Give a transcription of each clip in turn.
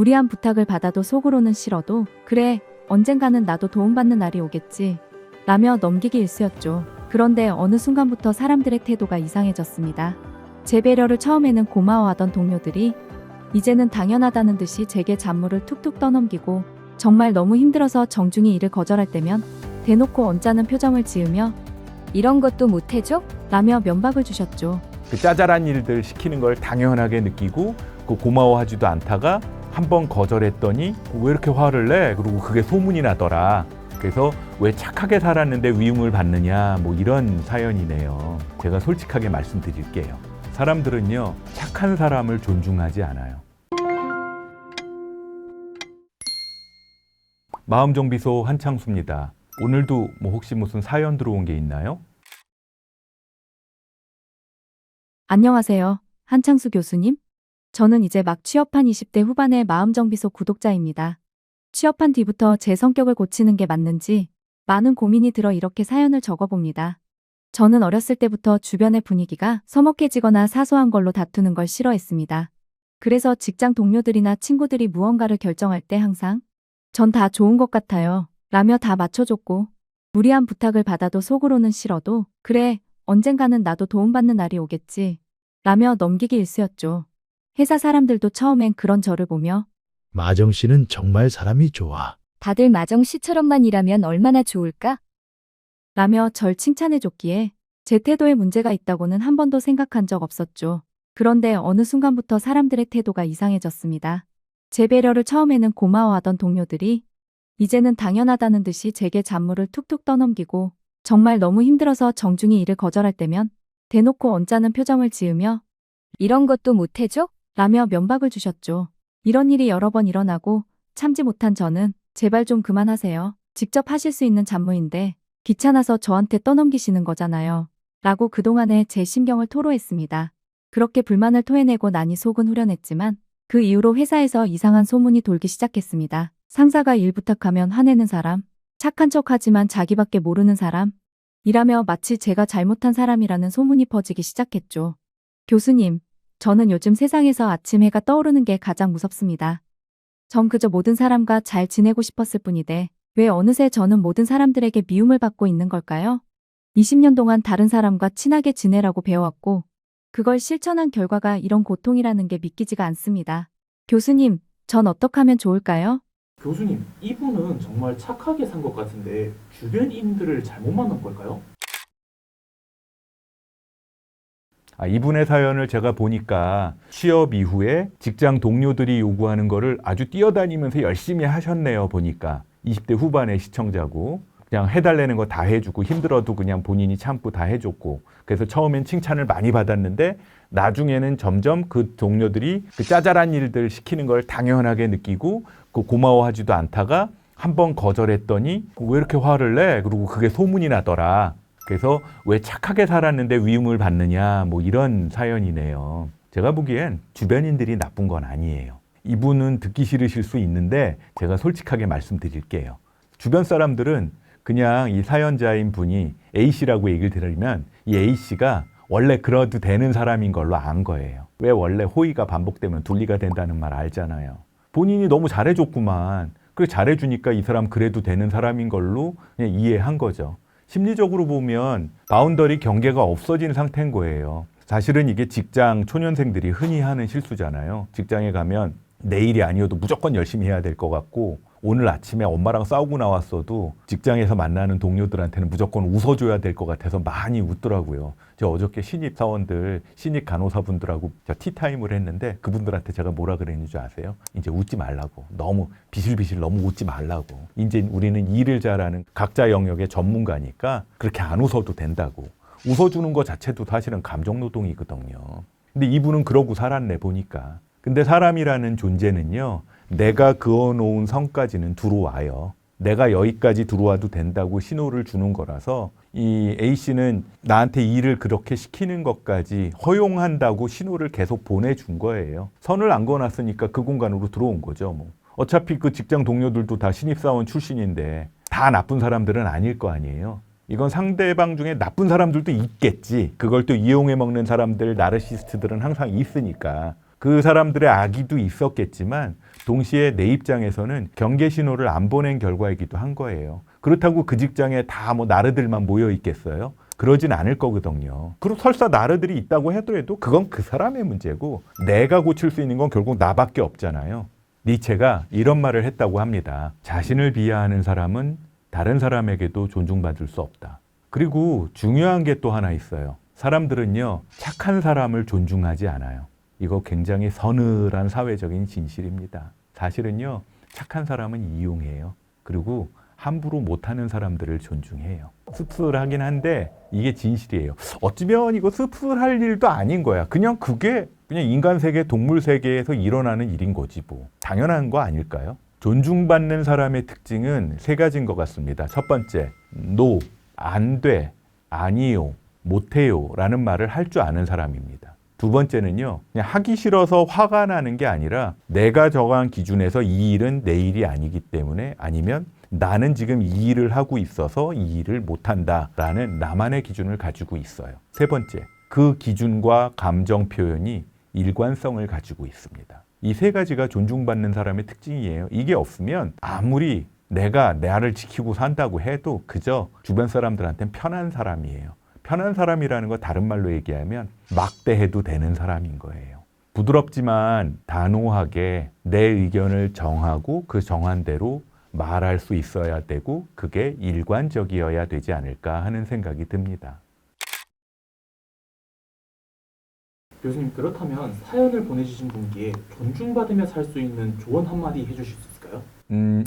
무리한 부탁을 받아도 속으로는 싫어도 그래, 언젠가는 나도 도움받는 날이 오겠지 라며 넘기기 일쑤였죠. 그런데 어느 순간부터 사람들의 태도가 이상해졌습니다. 제 배려를 처음에는 고마워하던 동료들이 이제는 당연하다는 듯이 제게 잡무를 툭툭 떠넘기고 정말 너무 힘들어서 정중히 일을 거절할 때면 대놓고 언짢은 표정을 지으며 이런 것도 못해줘? 라며 면박을 주셨죠. 그 짜잘한 일들 시키는 걸 당연하게 느끼고 그 고마워하지도 않다가 한번 거절했더니 왜 이렇게 화를 내? 그리고 그게 소문이 나더라. 그래서 왜 착하게 살았는데 위임을 받느냐 뭐 이런 사연이네요. 제가 솔직하게 말씀드릴게요. 사람들은요 착한 사람을 존중하지 않아요. 마음정비소 한창수입니다. 오늘도 뭐 혹시 무슨 사연 들어온 게 있나요? 안녕하세요. 한창수 교수님. 저는 이제 막 취업한 20대 후반의 마음정비소 구독자입니다. 취업한 뒤부터 제 성격을 고치는 게 맞는지 많은 고민이 들어 이렇게 사연을 적어봅니다. 저는 어렸을 때부터 주변의 분위기가 서먹해지거나 사소한 걸로 다투는 걸 싫어했습니다. 그래서 직장 동료들이나 친구들이 무언가를 결정할 때 항상 전 다 좋은 것 같아요 라며 다 맞춰줬고 무리한 부탁을 받아도 속으로는 싫어도 그래, 언젠가는 나도 도움받는 날이 오겠지 라며 넘기기 일쑤였죠. 회사 사람들도 처음엔 그런 저를 보며 마정 씨는 정말 사람이 좋아. 다들 마정 씨처럼만 일하면 얼마나 좋을까? 라며 절 칭찬해줬기에 제 태도에 문제가 있다고는 한 번도 생각한 적 없었죠. 그런데 어느 순간부터 사람들의 태도가 이상해졌습니다. 제 배려를 처음에는 고마워하던 동료들이 이제는 당연하다는 듯이 제게 잡무를 툭툭 떠넘기고 정말 너무 힘들어서 정중히 일을 거절할 때면 대놓고 언짢은 표정을 지으며 이런 것도 못해줘? 라며 면박을 주셨죠. 이런 일이 여러 번 일어나고 참지 못한 저는 제발 좀 그만하세요. 직접 하실 수 있는 잡무인데 귀찮아서 저한테 떠넘기시는 거잖아요. 라고 그동안의 제 심경을 토로했습니다. 그렇게 불만을 토해내고 나니 속은 후련했지만 그 이후로 회사에서 이상한 소문이 돌기 시작했습니다. 상사가 일 부탁하면 화내는 사람, 착한 척하지만 자기밖에 모르는 사람, 이라며 마치 제가 잘못한 사람이라는 소문이 퍼지기 시작했죠. 교수님, 저는 요즘 세상에서 아침 해가 떠오르는 게 가장 무섭습니다. 전 그저 모든 사람과 잘 지내고 싶었을 뿐인데 왜 어느새 저는 모든 사람들에게 미움을 받고 있는 걸까요? 20년 동안 다른 사람과 친하게 지내라고 배워왔고 그걸 실천한 결과가 이런 고통이라는 게 믿기지가 않습니다. 교수님, 전 어떻게 하면 좋을까요? 교수님, 이분은 정말 착하게 산 것 같은데 주변인들을 잘못 만난 걸까요? 이분의 사연을 제가 보니까 취업 이후에 직장 동료들이 요구하는 거를 아주 뛰어다니면서 열심히 하셨네요. 보니까 20대 후반의 시청자고 그냥 해달라는 거 다 해주고 힘들어도 그냥 본인이 참고 다 해줬고 그래서 처음엔 칭찬을 많이 받았는데 나중에는 점점 그 동료들이 그 짜잘한 일들 시키는 걸 당연하게 느끼고 그 고마워하지도 않다가 한번 거절했더니 왜 이렇게 화를 내? 그리고 그게 소문이 나더라. 그래서 왜 착하게 살았는데 위임을 받느냐 뭐 이런 사연이네요. 제가 보기엔 주변인들이 나쁜 건 아니에요. 이분은 듣기 싫으실 수 있는데 제가 솔직하게 말씀드릴게요. 주변 사람들은 그냥 이 사연자인 분이 A씨라고 얘기를 드리면 이 A씨가 원래 그러도 되는 사람인 걸로 안 거예요. 왜 원래 호의가 반복되면 둘리가 된다는 말 알잖아요. 본인이 너무 잘해줬구만. 그래 잘해주니까 이 사람 그래도 되는 사람인 걸로 그냥 이해한 거죠. 심리적으로 보면 바운더리 경계가 없어진 상태인 거예요. 사실은 이게 직장 초년생들이 흔히 하는 실수잖아요. 직장에 가면 내일이 아니어도 무조건 열심히 해야 될 것 같고 오늘 아침에 엄마랑 싸우고 나왔어도 직장에서 만나는 동료들한테는 무조건 웃어줘야 될 것 같아서 많이 웃더라고요. 저 어저께 신입사원들, 신입 간호사분들하고 티타임을 했는데 그분들한테 제가 뭐라 그랬는지 아세요? 이제 웃지 말라고. 너무 비실비실 너무 웃지 말라고. 이제 우리는 일을 잘하는 각자 영역의 전문가니까 그렇게 안 웃어도 된다고. 웃어주는 것 자체도 사실은 감정노동이거든요. 근데 이분은 그러고 살았네 보니까. 근데 사람이라는 존재는요. 내가 그어놓은 선까지는 들어와요. 내가 여기까지 들어와도 된다고 신호를 주는 거라서 이 A씨는 나한테 일을 그렇게 시키는 것까지 허용한다고 신호를 계속 보내준 거예요. 선을 안 그어놨으니까 그 공간으로 들어온 거죠. 뭐. 어차피 그 직장 동료들도 다 신입사원 출신인데 다 나쁜 사람들은 아닐 거 아니에요. 이건 상대방 중에 나쁜 사람들도 있겠지. 그걸 또 이용해 먹는 사람들, 나르시스트들은 항상 있으니까. 그 사람들의 악의도 있었겠지만 동시에 내 입장에서는 경계 신호를 안 보낸 결과이기도 한 거예요. 그렇다고 그 직장에 다 뭐 나르들만 모여 있겠어요? 그러진 않을 거거든요. 그리고 설사 나르들이 있다고 해도 그건 그 사람의 문제고 내가 고칠 수 있는 건 결국 나밖에 없잖아요. 니체가 이런 말을 했다고 합니다. 자신을 비하하는 사람은 다른 사람에게도 존중받을 수 없다. 그리고 중요한 게 또 하나 있어요. 사람들은요, 착한 사람을 존중하지 않아요. 이거 굉장히 서늘한 사회적인 진실입니다. 사실은요, 착한 사람은 이용해요. 그리고 함부로 못하는 사람들을 존중해요. 씁쓸하긴 한데 이게 진실이에요. 어쩌면 이거 씁쓸할 일도 아닌 거야. 그냥 그게 그냥 인간 세계, 동물 세계에서 일어나는 일인 거지 뭐. 당연한 거 아닐까요? 존중받는 사람의 특징은 세 가지인 것 같습니다. 첫 번째, no, 안 돼, 아니요, 못해요 라는 말을 할 줄 아는 사람입니다. 두 번째는요, 그냥 하기 싫어서 화가 나는 게 아니라 내가 정한 기준에서 이 일은 내 일이 아니기 때문에 아니면 나는 지금 이 일을 하고 있어서 이 일을 못한다 라는 나만의 기준을 가지고 있어요. 세 번째, 그 기준과 감정 표현이 일관성을 가지고 있습니다. 이 세 가지가 존중받는 사람의 특징이에요. 이게 없으면 아무리 내가 나를 지키고 산다고 해도 그저 주변 사람들한테는 편한 사람이에요. 편한 사람이라는 거 다른 말로 얘기하면 막대해도 되는 사람인 거예요. 부드럽지만 단호하게 내 의견을 정하고 그 정한 대로 말할 수 있어야 되고 그게 일관적이어야 되지 않을까 하는 생각이 듭니다. 교수님, 그렇다면 사연을 보내주신 분께 존중받으며 살 수 있는 조언 한마디 해주실 수 있을까요?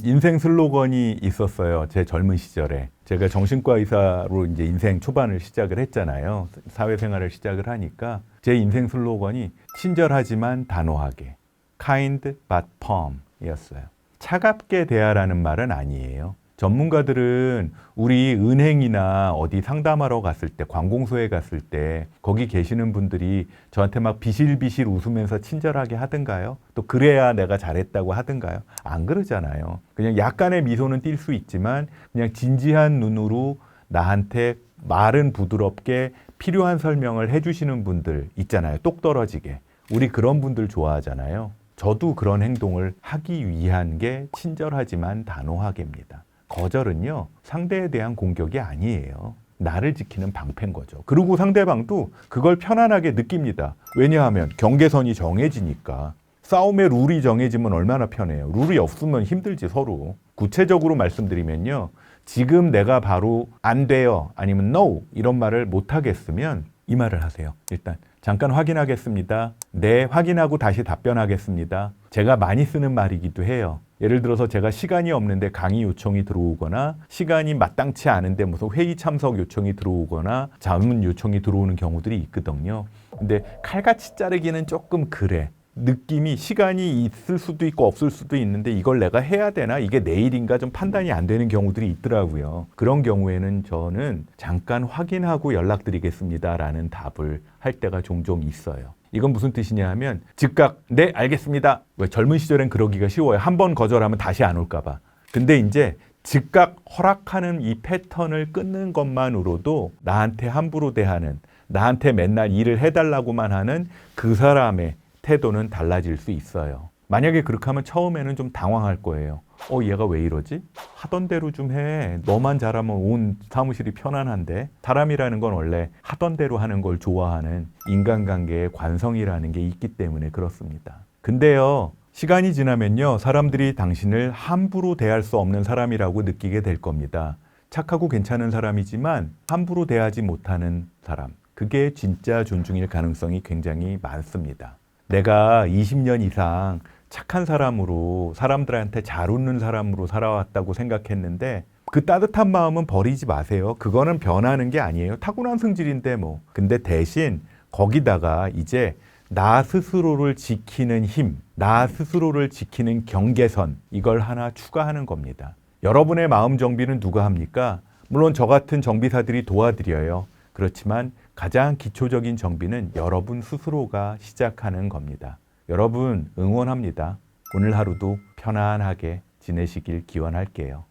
인생 슬로건이 있었어요. 제 젊은 시절에. 제가 정신과 의사로 이제 인생 초반을 시작을 했잖아요. 사회생활을 시작을 하니까 제 인생 슬로건이 친절하지만 단호하게, kind but firm 이었어요. 차갑게 대하라는 말은 아니에요. 전문가들은 우리 은행이나 어디 상담하러 갔을 때, 관공서에 갔을 때 거기 계시는 분들이 저한테 막 비실비실 웃으면서 친절하게 하던가요? 또 그래야 내가 잘했다고 하던가요? 안 그러잖아요. 그냥 약간의 미소는 띌 수 있지만 그냥 진지한 눈으로 나한테 말은 부드럽게 필요한 설명을 해주시는 분들 있잖아요. 똑 떨어지게. 우리 그런 분들 좋아하잖아요. 저도 그런 행동을 하기 위한 게 친절하지만 단호하게입니다. 거절은요, 상대에 대한 공격이 아니에요. 나를 지키는 방패인 거죠. 그리고 상대방도 그걸 편안하게 느낍니다. 왜냐하면 경계선이 정해지니까. 싸움의 룰이 정해지면 얼마나 편해요. 룰이 없으면 힘들지 서로. 구체적으로 말씀드리면요, 지금 내가 바로 안 돼요 아니면 no 이런 말을 못 하겠으면 이 말을 하세요. 일단 잠깐 확인하겠습니다. 네, 확인하고 다시 답변하겠습니다. 제가 많이 쓰는 말이기도 해요. 예를 들어서 제가 시간이 없는데 강의 요청이 들어오거나 시간이 마땅치 않은데 무슨 회의 참석 요청이 들어오거나 자문 요청이 들어오는 경우들이 있거든요. 근데 칼같이 자르기는 조금 그래. 느낌이 시간이 있을 수도 있고 없을 수도 있는데 이걸 내가 해야 되나? 이게 내 일인가? 좀 판단이 안 되는 경우들이 있더라고요. 그런 경우에는 저는 잠깐 확인하고 연락드리겠습니다 라는 답을 할 때가 종종 있어요. 이건 무슨 뜻이냐 하면 즉각 네 알겠습니다. 왜 젊은 시절엔 그러기가 쉬워요. 한 번 거절하면 다시 안 올까 봐. 근데 이제 즉각 허락하는 이 패턴을 끊는 것만으로도 나한테 함부로 대하는, 나한테 맨날 일을 해달라고만 하는 그 사람의 태도는 달라질 수 있어요. 만약에 그렇게 하면 처음에는 좀 당황할 거예요. 얘가 왜 이러지? 하던 대로 좀 해. 너만 잘하면 온 사무실이 편안한데. 사람이라는 건 원래 하던 대로 하는 걸 좋아하는 인간관계의 관성이라는 게 있기 때문에 그렇습니다. 근데요, 시간이 지나면요, 사람들이 당신을 함부로 대할 수 없는 사람이라고 느끼게 될 겁니다. 착하고 괜찮은 사람이지만 함부로 대하지 못하는 사람. 그게 진짜 존중일 가능성이 굉장히 많습니다. 내가 20년 이상 착한 사람으로, 사람들한테 잘 웃는 사람으로 살아왔다고 생각했는데 그 따뜻한 마음은 버리지 마세요. 그거는 변하는 게 아니에요. 타고난 성질인데 뭐. 근데 대신 거기다가 이제 나 스스로를 지키는 힘, 나 스스로를 지키는 경계선, 이걸 하나 추가하는 겁니다. 여러분의 마음 정비는 누가 합니까? 물론 저 같은 정비사들이 도와드려요. 그렇지만 가장 기초적인 정비는 여러분 스스로가 시작하는 겁니다. 여러분 응원합니다. 오늘 하루도 편안하게 지내시길 기원할게요.